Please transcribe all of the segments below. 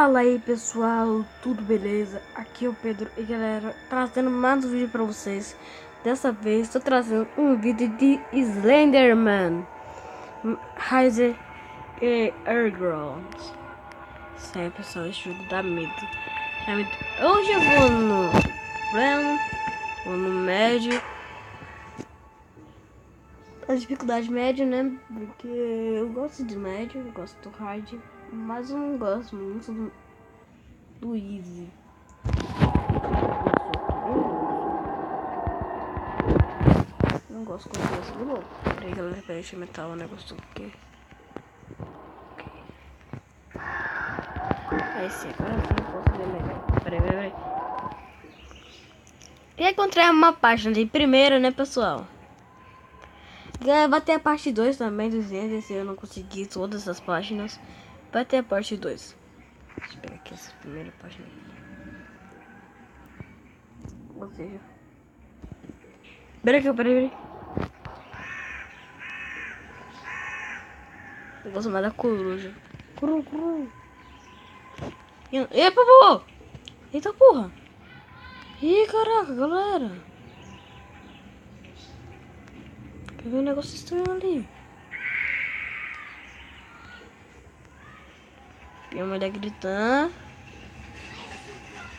Fala aí pessoal, tudo beleza? Aqui é o Pedro e galera, trazendo mais um vídeo pra vocês. Dessa vez estou trazendo um vídeo de Slenderman Rise e Airgrounds. Isso aí pessoal, esse jogo dá medo. Hoje eu vou no pleno, vou no médio. A dificuldade média, né? Porque eu gosto de médio, eu gosto do hard, mas eu não gosto muito do easy. Não gosto quando começa de novo. Peraí galera, peraí, deixa eu meter o negócio aqui. Aí sim, agora sim eu posso ver melhor. Peraí. E encontrei uma página de primeira, né pessoal? Vai ter a parte 2 também do Zender, se eu não conseguir todas as páginas. Vai ter a parte 2. Deixa eu pegar aqui essa primeira página. Ou seja... Peraí. Eu gosto mais da coruja. Curu. Epa, pô! Eita porra! Ih, caraca, galera! Quer ver um negócio estranho ali? E a mulher gritando.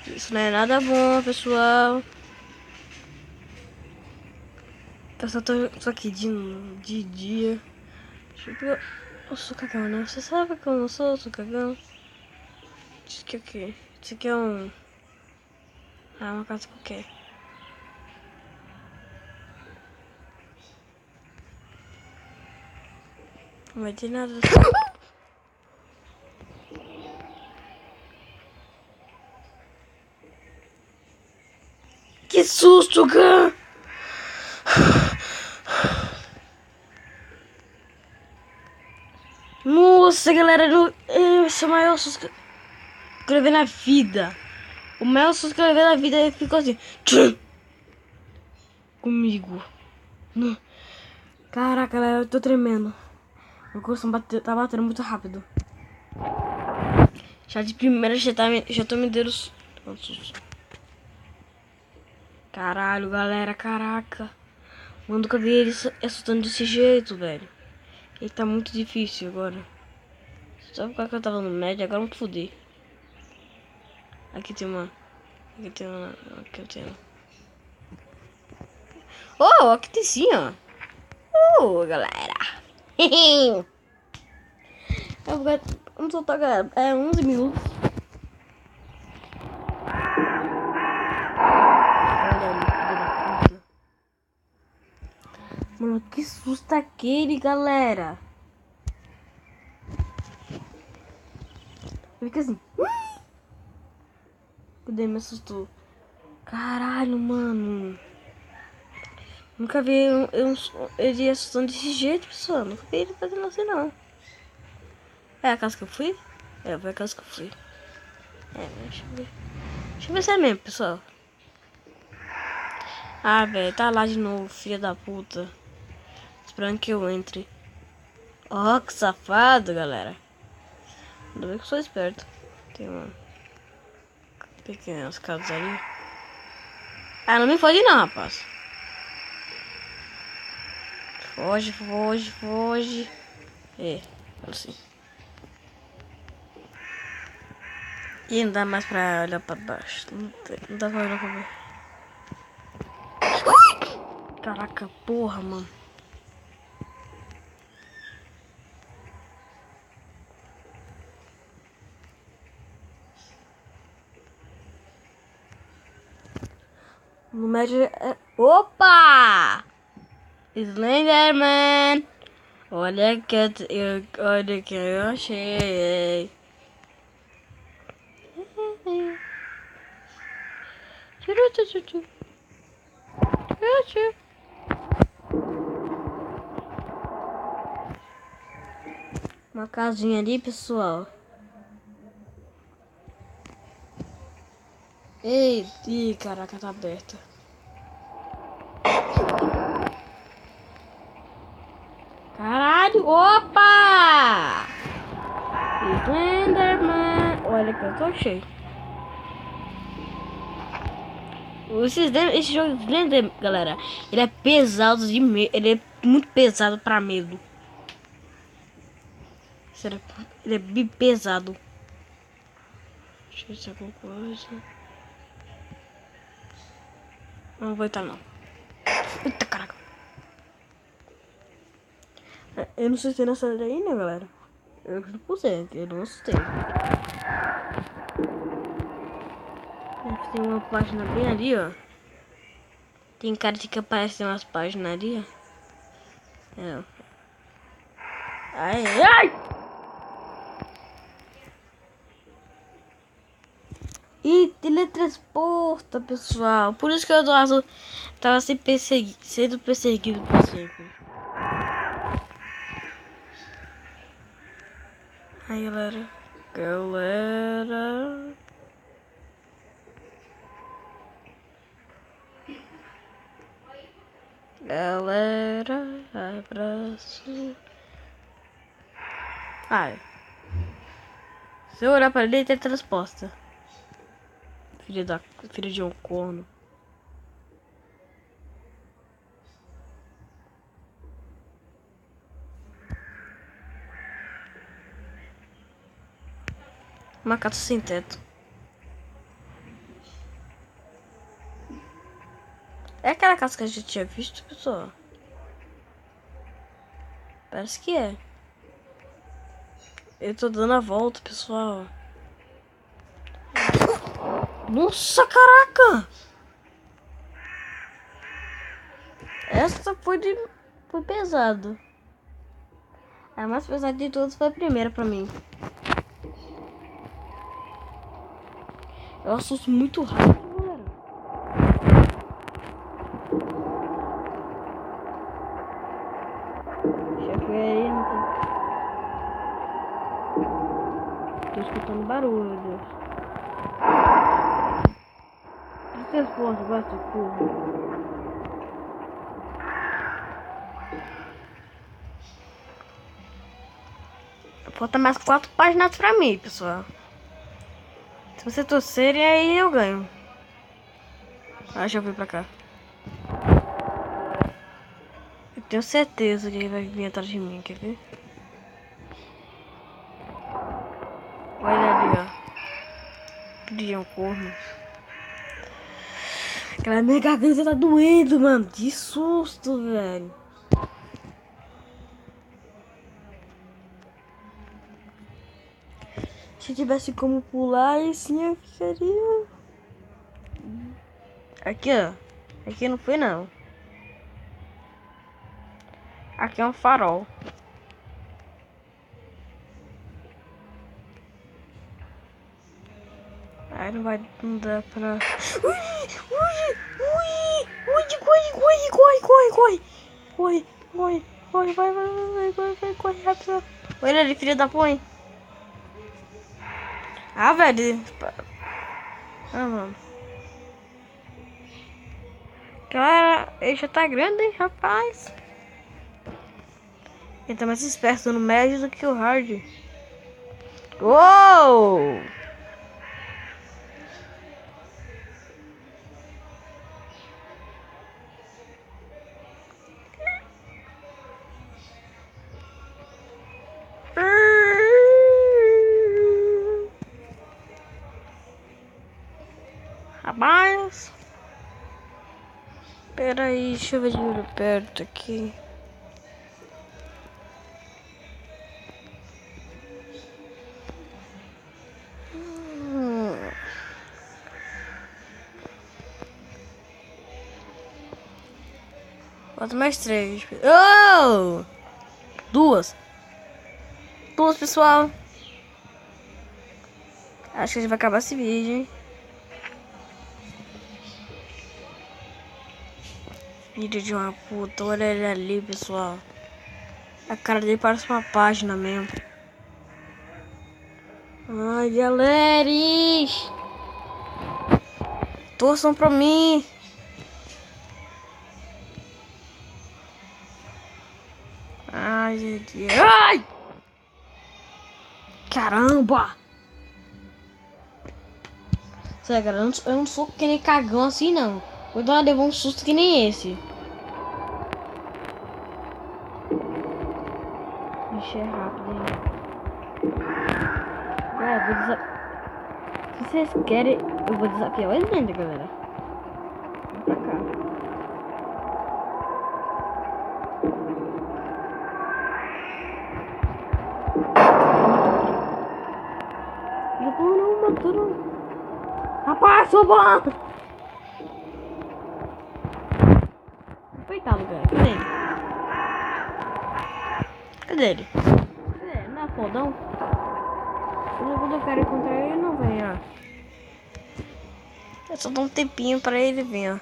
Isso não é nada bom, pessoal. Eu tô aqui de dia. Deixa eu pegar. Eu sou cagão, né? Você sabe que eu não sou cagão. Isso aqui é o quê? Isso aqui é um... Ah, uma casa qualquer. Não vai ter nada. Que susto, cara! Nossa, galera, esse é o maior susto que eu vi na vida. O maior susto que eu vi na vida ficou assim. Tchum! Comigo. Caraca, galera, eu tô tremendo. Meu coração tá batendo muito rápido. Já de primeira já tô me dando susto. Caralho, galera, caraca. Eu nunca vi ele assustando desse jeito, velho. Ele tá muito difícil agora. Só por causa que eu tava no médio, agora eu me fudi. Aqui tem uma. Aqui tem uma. Oh, aqui tem sim, ó. Galera. Vamos soltar, galera. É 11 minutos. Mano, que susto aquele, galera. Fica assim. Cadê? Me assustou. Caralho, mano. Nunca vi ele assustando desse jeito, pessoal. Nunca vi ele fazendo assim, não. É a casa que eu fui? É, foi a casa que eu fui. Deixa eu ver. Deixa eu ver se é mesmo, pessoal. Ah, velho, tá lá de novo, filha da puta. Esperando que eu entre. Ó, que safado, galera. Ainda bem que eu sou esperto. Tem uma... pequenas casas ali. Ah, não me fode não, rapaz. Foge. É, assim. E não dá mais pra olhar pra baixo. Não dá pra olhar pra baixo. Caraca, porra, mano. No médio é... Opa! Slenderman! Olha que eu achei. Uma casinha ali, pessoal. Ih, caraca, tá aberta. Caralho, opa! Slenderman. Olha que eu tô cheio. Esse jogo de Slender, galera, ele é pesado de medo. Ele é muito pesado pra medo. Sério, ele é bem pesado. Deixa eu ver se alguma coisa. Não vou entrar não. Eita caraca. Eu não sei se nessa daí, né, galera? Eu não pulsei, eu não assustei. Tem uma página bem ali, ó. Tem cara de que aparece umas páginas ali, ó. É. Ai, ai! E teletransporta, pessoal. Por isso que eu tava sendo perseguido por sempre. Aí, galera. Abraço. Ai. Se eu olhar pra ele, ele teletransporta. Filho de um corno. Macaco sem teto. É aquela casa que a gente tinha visto, pessoal? Parece que é. Eu tô dando a volta, pessoal. Nossa, caraca! Essa foi pesado. A mais pesada de todas foi a primeira pra mim. Eu assusto muito rápido, galera. Deixa eu ver aí, não tô escutando barulho, meu Deus. Transporte, vai socorro. Falta mais 4 páginas pra mim, pessoal. Se você torcerem, aí eu ganho. Deixa eu vir pra cá. Eu tenho certeza que ele vai vir atrás de mim, quer ver? Olha ali, ó. Podia um corno. Aquela minha garganta tá doendo, mano. Que susto, velho. Se tivesse como pular, aí sim eu ficaria. Aqui, ó. Aqui não foi, não. Aqui é um farol. Aí não dar pra... Corre, rápido. Olha ali, filho da põe. Ah, velho. Ah, mano. Cara, ele já tá grande, hein, rapaz. Ele tá mais esperto no médio do que o hard. Uou! Rapaz. Pera aí, deixa eu ver de olho perto aqui. Falta mais 3. Oh! Duas, pessoal. Acho que a gente vai acabar esse vídeo, hein? Filho de uma puta, olha ele ali, pessoal. A cara dele parece uma página mesmo. Ai, galera! Torçam pra mim! Ai, gente. Ai! Caramba! Sério, cara, eu não sou que nem cagão assim, não. Cuidado, levou um susto que nem esse. Ixi, é rápido, hein? Galera, se vocês querem, eu vou desafiar o Slender, galera. Vem pra cá. Não, matou não. Rapaz, sou bom! Coitado, cara. Cadê ele? Cadê ele? Não é fodão? Quando eu quero encontrar ele, não vem, ó. Eu só dou um tempinho pra ele vir, ó.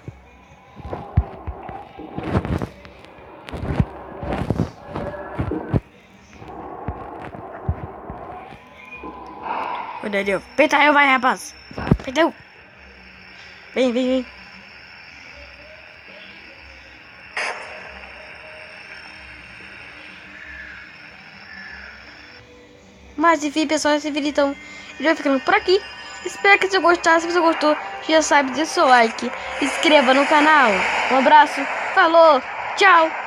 Olha ali, ó. Peita eu, vai, rapaz. Peita eu. Vem, vem, vem. Mas enfim, pessoal, esse vídeo então ele vai ficando por aqui. Espero que você gostasse. Se você gostou, já sabe, deixa o seu like, inscreva no canal. Um abraço, falou, tchau.